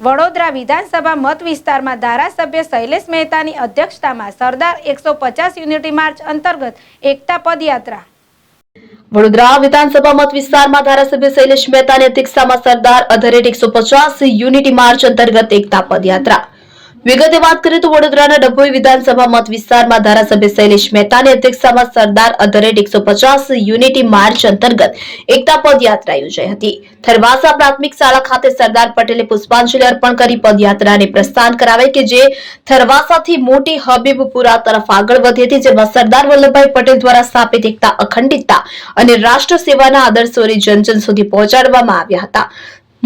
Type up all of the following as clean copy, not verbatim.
વડોદરા વિધાનસભા મત વિસ્તારમાં ધારાસભ્ય શૈલેષ મહેતાની અધ્યક્ષતામાં સરદાર 150 યુનિટી માર્ચ અંતર્ગત એકતા પદયાત્રા। વડોદરા વિધાનસભા મત વિસ્તારમાં ધારાસભ્ય શૈલેષ મહેતાની અધ્યક્ષતામાં સરદાર 150 યુનિટી માર્ચ અંતર્ગત એકતા પદયાત્રા। વિગતે વાત કરીએ તો વડોદરાના ડભોઈ વિધાનસભા મત વિસ્તારમાં ધારાસભ્ય શૈલેષ મહેતાની અધ્યક્ષતામાં સરદાર 150 યુનિટી માર્ચ અંતર્ગત એકતા પદયાત્રા યોજાઈ હતી। થરવાસા પ્રાથમિક શાળા ખાતે સરદાર પટેલે પુષ્પાંજલિ અર્પણ કરી પદયાત્રાને પ્રસ્થાન કરાવી કે જે થરવાસાથી મોટી હબીબપુરા તરફ આગળ વધી હતી, જેમાં સરદાર વલ્લભભાઈ પટેલ દ્વારા સ્થાપિત એકતા, અખંડિતતા અને રાષ્ટ્ર સેવાના આદર્શોને જન જન સુધી પહોંચાડવામાં આવ્યા હતા।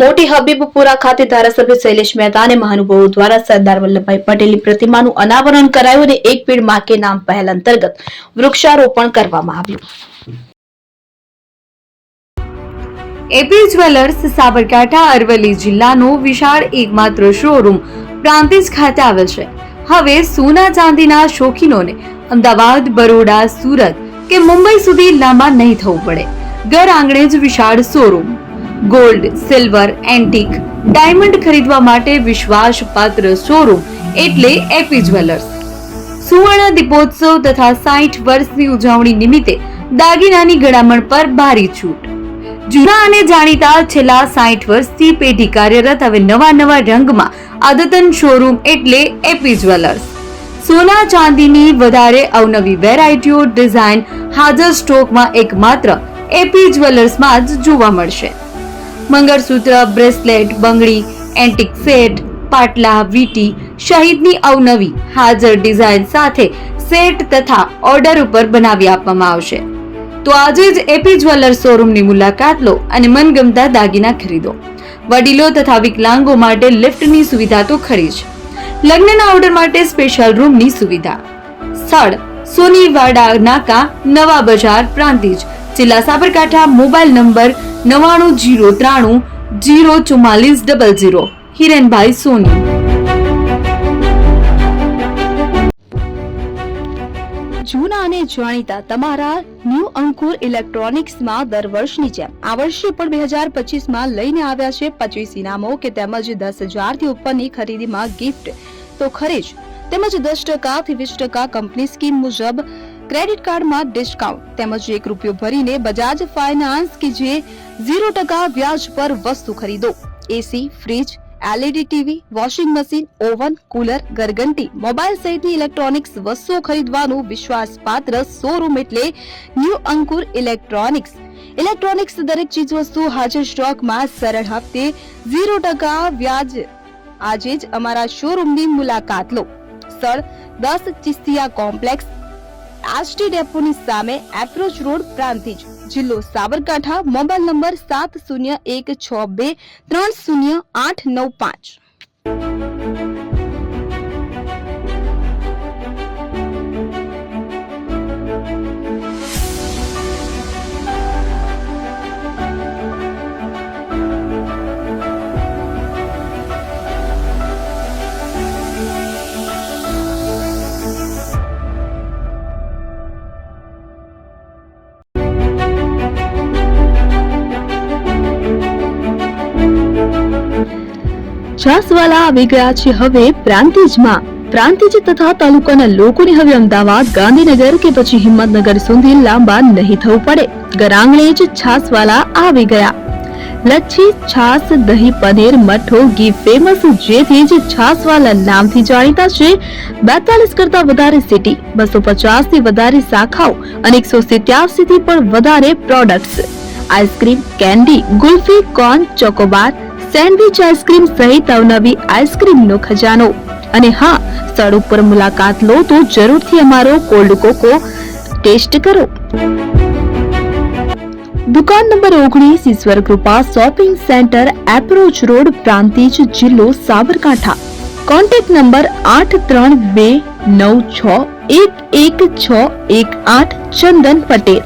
મોટી હબીબપુરા ખાતે ધારાસભ્ય શૈલેષ મહેતા અને મહાનુભાવો દ્વારા સરદાર વલ્લભભાઈ પટેલની પ્રતિમાનું અનાવરણ કરાયું અને એક પેડ માં કે નામ પહેલ અંતર્ગત વૃક્ષારોપણ કરવામાં આવ્યું। એપી જ્વેલર્સ સાબરકાંઠા અરવલ્લી જિલ્લાનો વિશાળ એકમાત્ર શોરૂમ પ્રાંતિજ ખાતે આવેલ છે। હવે સોના ચાંદીના શોખીનોને અમદાવાદ, બરોડા, સુરત કે મુંબઈ સુધી લાંબા નહીં થવું પડે। ઘર આંગણે જ વિશાળ showroom. Gold, silver, antique, diamond ખરીદવા માટે વિશ્વાસપાત્ર શોરૂમ એટલે એપી જ્વેલર્સ। સુવર્ણ દીપોત્સવ તથા 60 વર્ષની ઉજવણી નિમિત્તે દાગીનાની ગળામણ પર ભારી છૂટ। જૂના અને જાણીતા છેલ્લા 60 વર્ષથી પેઢી કાર્યરત હવે નવા રંગમાં અદ્યતન શોરૂમ એટલે એપી જ્વેલર્સ। સોના ચાંદીની વધારે અવનવી વેરાયટીઓ, ડિઝાઇન હાજર સ્ટોકમાં એકમાત્ર એપી જ્વેલર્સમાં જ જોવા મળશે। મંગળસૂત્ર, બ્રેસલેટ, બંગડી, એન્ટિક સેટ, પાટલા, વીટી સહિતની અવનવી હાજર ડિઝાઇન સાથે સેટ તથા ઓર્ડર ઉપર બનાવી આપવામાં આવશે। તો આજે જ એપી જ્વેલર્સ શોરૂમની મુલાકાત લો અને મનગમતા દાગીના ખરીદો। વડીલો તથા વિકલાંગો માટે લિફ્ટની સુવિધા તો ખરી જ, લગ્નના ઓર્ડર માટે સ્પેશિયલ રૂમની સુવિધા। સ્થળ સોનીવાડા નાકા, નવા બજાર, પ્રાંતિજ, જિલ્લા સાબરકાંઠા। Mobile number 9903 04400। હિરેનભાઈ સોની। જૂના અને જાણીતા તમારા ન્યૂ અંકુર ઇલેક્ટ્રોનિક્સમાં દર વર્ષની જેમ આ વર્ષે પણ 2025માં લઈને આવ્યા છે 25 ઇનામો કે તેમજ 10,000 થી ઉપરની ખરીદીમાં ગિફ્ટ તો ખરી જ, તેમજ 10% થી 20% કંપની સ્કીમ મુજબ ક્રેડિટ કાર્ડમાં ડિસ્કાઉન્ટ તેમજ ₹1 ભરીને બજાજ ફાઇનાન્સ કે જે 0% વ્યાજ પર વસ્તુ ખરીદો। AC, fridge, LED TV, washing machine, oven, cooler, ગરગંટી, મોબાઈલ સહિતની ઇલેક્ટ્રોનિક્સ વસ્તુઓ ખરીદવાનું વિશ્વાસપાત્ર શોરૂમ એટલે ન્યૂ અંકુર ઇલેક્ટ્રોનિક્સ। ઇલેક્ટ્રોનિક્સ દરેક ચીજ વસ્તુ હાજર સ્ટોકમાં, સરળ હપ્તે, 0% વ્યાજ। આજે જ અમારા શોરૂમની મુલાકાત લો। સ્થળ 10 ચિસ્તિયા કોમ્પ્લેક્સ, આષ્ટી ડેપોની સામે, એપ્રોચ રોડ, પ્રાંતિજ, જિલ્લો સાબરકાંઠા। Mobile number 7016230895। છાસવાલા આવી ગયા છે હવે પ્રાંતિજમાં। પ્રાંતિજ તથા તાલુકાના લોકોને હવે અમદાવાદ, ગાંધીનગર કે પછી હિંમતનગર સુધી લાંબા નહીં થવું પડે। ઘર આંગણે જ છાસવાલા આવી ગયા। લચ્છી, છાસ, દહીં, પનીર, મઠો, ઘી ફેમસ, જેથી જ છાસવાલા નામથી જાણીતા છે। 42 કરતા વધારે સિટી, 250 થી વધારે શાખાઓ અને 187 થી પણ વધારે products. Ice cream, candy, kulfi, corn, Chocobar, sandwich ice cream સહિત અવનવી આઈસ્ક્રીમનો ખજાનો। અને હા, સ્થળ ઉપર મુલાકાત લો તો જરૂરથી અમારો કોલ્ડ કોકો ટેસ્ટ કરો। દુકાન number 19, Ishwar Krupa shopping centre, approach road, Prantij, જિલ્લો સાબરકાંઠા। Contact number 8329611618 Chandan Patel.